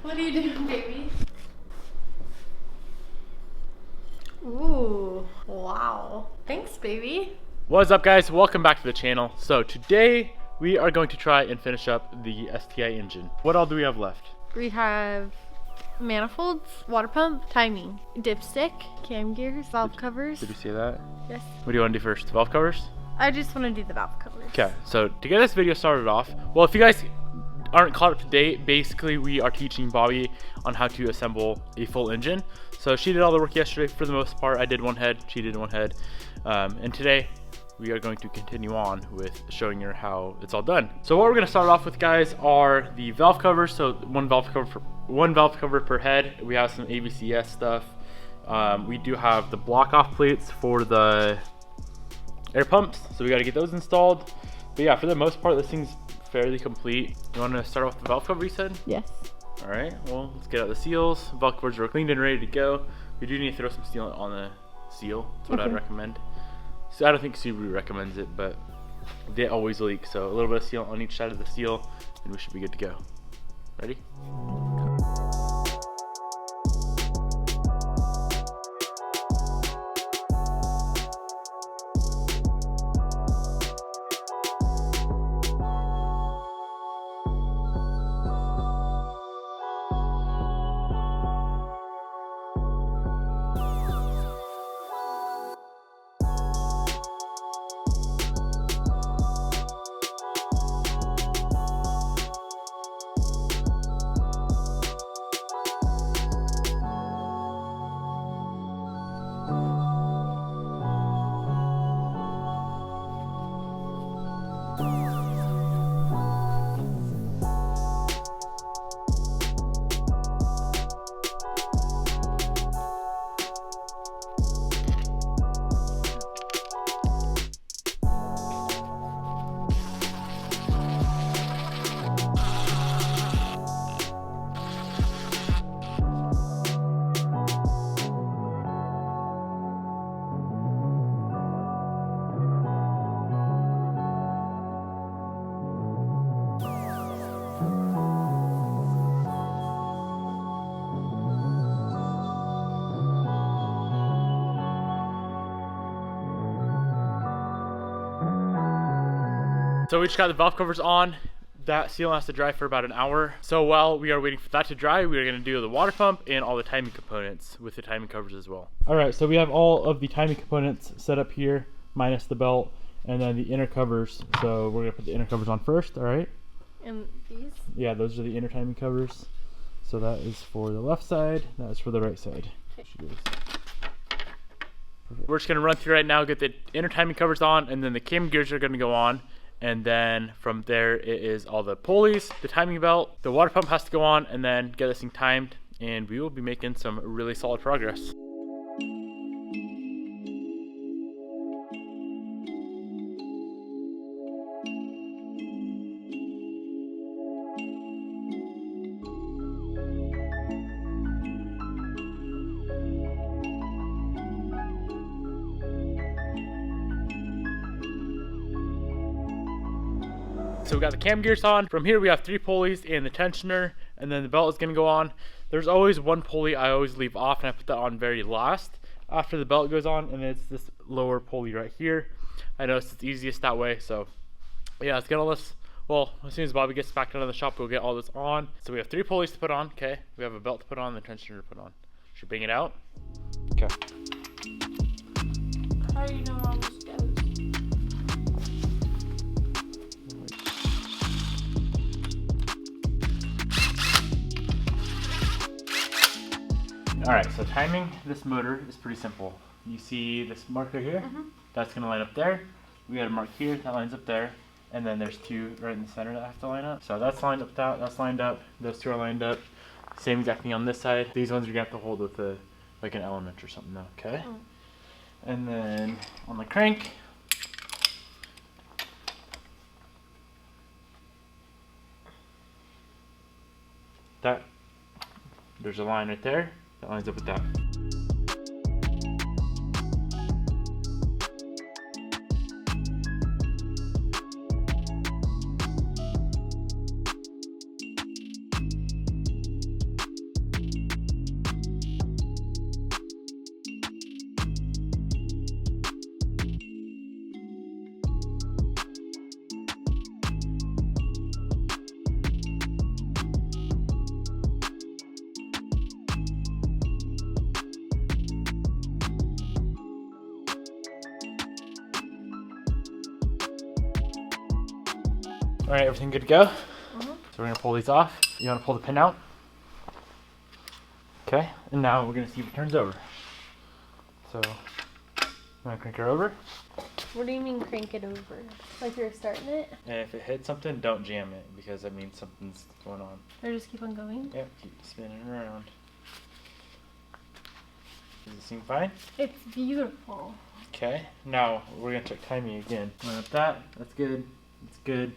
What are you doing, baby? Ooh, wow. Thanks, baby. What's up, guys? Welcome back to the channel. So today we are going to try and finish up the STi engine. What all do we have left? We have manifolds, water pump, timing, dipstick, cam gears, valve covers. Did we say that? Yes. What do you want to do first? Valve covers? I just want to do the valve covers. Okay, so to get this video started off, well, if you guys aren't caught up to date, basically we are teaching Bobbi on how to assemble a full engine. So she did all the work yesterday for the most part. I did one head, she did one head, and today we are going to continue on with showing her how it's all done. So what we're going to start off with, guys, are the valve covers. So one valve cover per head. We have some AVCS stuff. We do have the block off plates for the air pumps, so we got to get those installed. But yeah, for the most part, this thing's fairly complete. You want to start off with the valve cover, you said? Yes. All right, well, let's get out the seals. Valve covers are cleaned and ready to go. We do need to throw some steel on the seal. That's what I'd recommend. So I don't think Subaru recommends it, but they always leak. So a little bit of seal on each side of the seal, and we should be good to go. Ready? So we just got the valve covers on. That seal has to dry for about an hour. So while we are waiting for that to dry, we are going to do the water pump and all the timing components with the timing covers as well. All right, so we have all of the timing components set up here, minus the belt, and then the inner covers. So we're going to put the inner covers on first, all right? And these? Yeah, those are the inner timing covers. So that is for the left side, that is for the right side. We're just going to run through right now, get the inner timing covers on, and then the cam gears are going to go on. And then from there, it is all the pulleys, the timing belt, the water pump has to go on, and then get this thing timed, and we will be making some really solid progress. So we got the cam gears on. From here we have 3 pulleys and the tensioner, and then the belt is going to go on. There's always one pulley I always leave off, and I put that on very last after the belt goes on, and it's this lower pulley right here. I know it's easiest that way, so yeah, let's get all this. Well, as soon as Bobbi gets back out of the shop, we'll get all this on. So we have 3 pulleys to put on, okay? We have a belt to put on, the tensioner to put on. Should we bang it out? Okay. How do you know how this goes? Alright, so timing this motor is pretty simple. You see this marker here? That's going to line up there. We got a mark here, that lines up there. And then there's 2 right in the center that have to line up. So that's lined up, that's lined up, those 2 are lined up. Same exact thing on this side. These ones you're going to have to hold with like an element or something though, okay? And then on the crank, there's a line right there that lines up with that. All right, everything good to go? So we're gonna pull these off. You wanna pull the pin out? Okay, and now we're gonna see if it turns over. So, you wanna crank her over? What do you mean crank it over? Like you're starting it? And if it hits something, don't jam it because that means something's going on. Or just keep on going? Yep, keep spinning around. Does it seem fine? It's beautiful. Okay, now we're gonna check timing again. Line up that, that's good, that's good,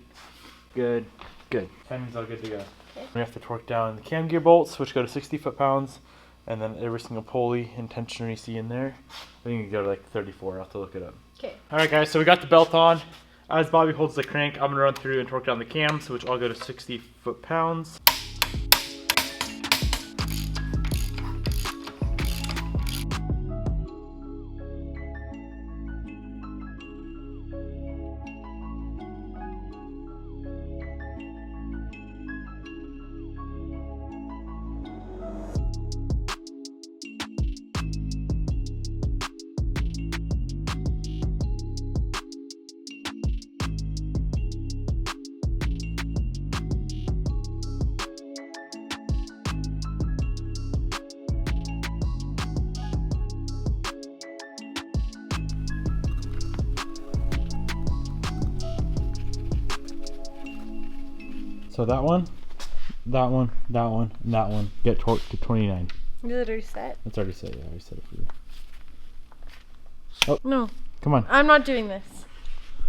good, good. Timing's all good to go. Okay. We have to torque down the cam gear bolts, which go to 60 foot-pounds, and then every single pulley and tensioner you see in there. I think you go to like 34, I'll have to look it up. Okay. Alright guys, so we got the belt on. As Bobbi holds the crank, I'm gonna run through and torque down the cams, which all go to 60 foot-pounds. So that one, that one, that one, and that one get torqued to 29. Is it already set? It's already set, yeah, I already set it for you. Oh. No. Come on. I'm not doing this.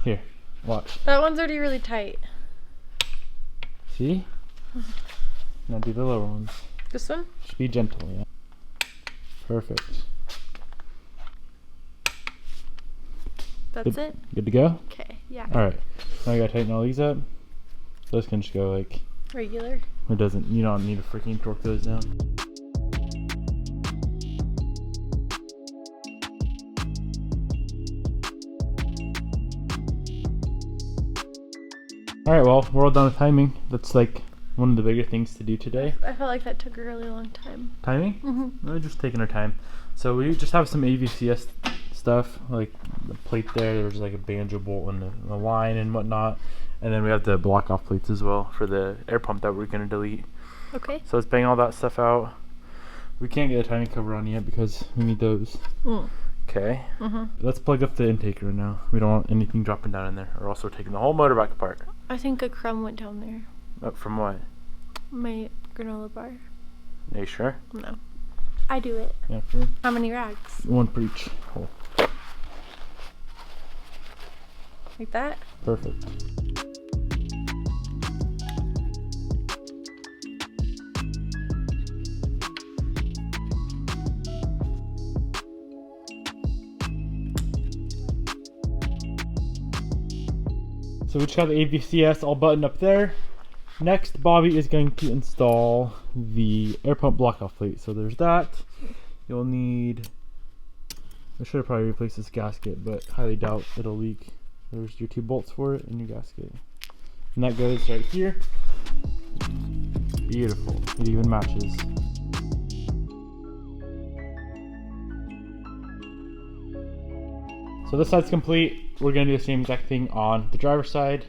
Here, watch. That one's already really tight. See? Now do the lower ones. This one? Just be gentle, yeah. Perfect. That's it? Good to go? Okay, yeah. Alright, now you gotta tighten all these up. Those can just go like... Regular? It doesn't, you don't need to freaking torque those down. Alright, well, we're all done with timing. That's like one of the bigger things to do today. I felt like that took a really long time. Timing? Mm-hmm. We're just taking our time. So we just have some AVCS stuff, like the plate there. There's like a banjo bolt and the line and whatnot. And then we have the block off plates as well for the air pump that we're going to delete. Okay. So let's bang all that stuff out. We can't get a timing cover on yet because we need those. Okay. Let's plug up the intake right now. We don't want anything dropping down in there, or else we're taking the whole motor back apart. I think a crumb went down there. Up from what? My granola bar. Are you sure? No. I do it. Yeah, sure. How many rags? One for each hole. Like that? Perfect. So we just got the AVCS all buttoned up there. Next, Bobbi is going to install the air pump block off plate. So there's that. You'll need, I should have probably replaced this gasket, but highly doubt it'll leak. There's your 2 bolts for it and your gasket. And that goes right here. Beautiful. It even matches. So this side's complete. We're gonna do the same exact thing on the driver's side.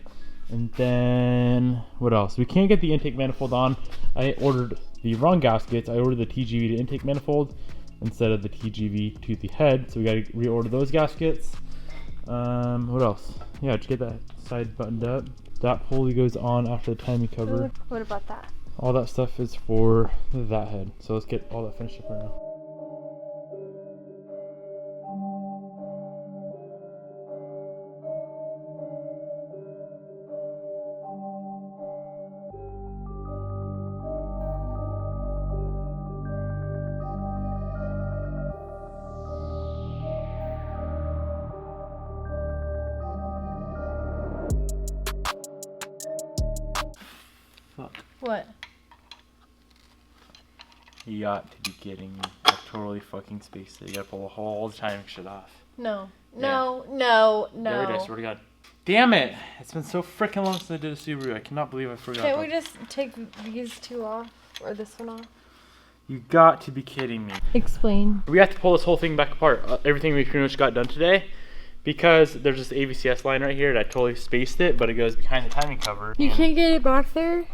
And then, what else? We can't get the intake manifold on. I ordered the wrong gaskets. I ordered the TGV to intake manifold instead of the TGV to the head. So we gotta reorder those gaskets. What else? Yeah, just get that side buttoned up. That pulley goes on after the timing cover. What about that? All that stuff is for that head. So let's get all that finished up right now. What? You got to be kidding me. I totally fucking spaced it. You gotta pull the whole timing shit off. No. Yeah. No. There it is, I swear to God. Damn it! It's been so freaking long since I did a Subaru. I cannot believe I forgot. Can't we just take these 2 off? Or this one off? You got to be kidding me. Explain. We have to pull this whole thing back apart. Everything we pretty much got done today. because there's this AVCS line right here, and I totally spaced it, but it goes behind the timing cover. You can't get it back there? You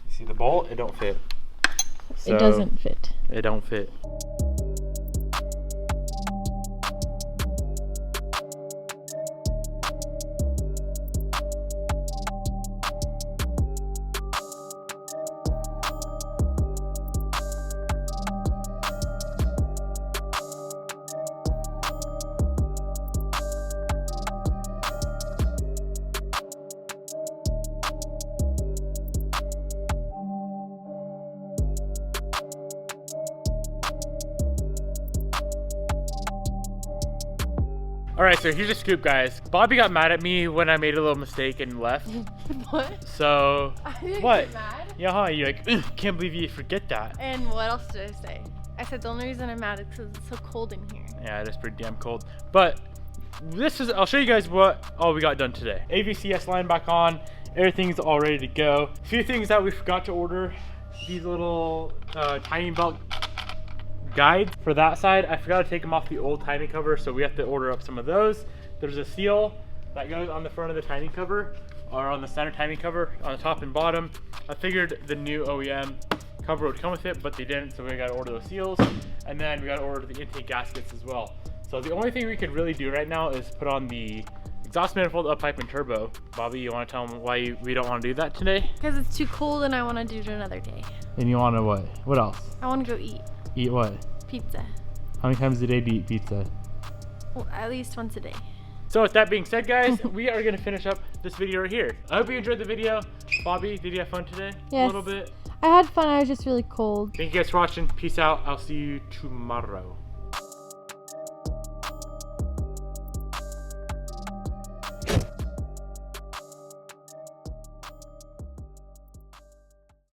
see the bolt? It don't fit. So, it doesn't fit. It don't fit. All right, so here's a scoop, guys. Bobbi got mad at me when I made a little mistake and left. What? So, I didn't what? get mad. Yeah, huh? You're like, can't believe you forget that. And what else did I say? I said the only reason I'm mad is because it's so cold in here. Yeah, it is pretty damn cold. But I'll show you guys what all we got done today. AVCS line back on. Everything's all ready to go. A few things that we forgot to order. These little timing belt guides for that side. I forgot to take them off the old timing cover, so we have to order up some of those. There's a seal that goes on the front of the timing cover, or on the center timing cover, on the top and bottom. I figured the new OEM cover would come with it, but they didn't, so we gotta order those seals. And then we gotta order the intake gaskets as well. So the only thing we could really do right now is put on the exhaust manifold, up pipe, and turbo. Bobbi, you wanna tell them why we don't wanna do that today? Because it's too cold and I want to do it another day. And you wanna what? What else? I want to go eat Eat what? pizza. How many times a day do you eat pizza? Well, at least once a day. So with that being said, guys, we are gonna finish up this video right here. I hope you enjoyed the video. Bobbi, did you have fun today? Yes. A little bit? I had fun. I was just really cold. Thank you guys for watching. Peace out. I'll see you tomorrow.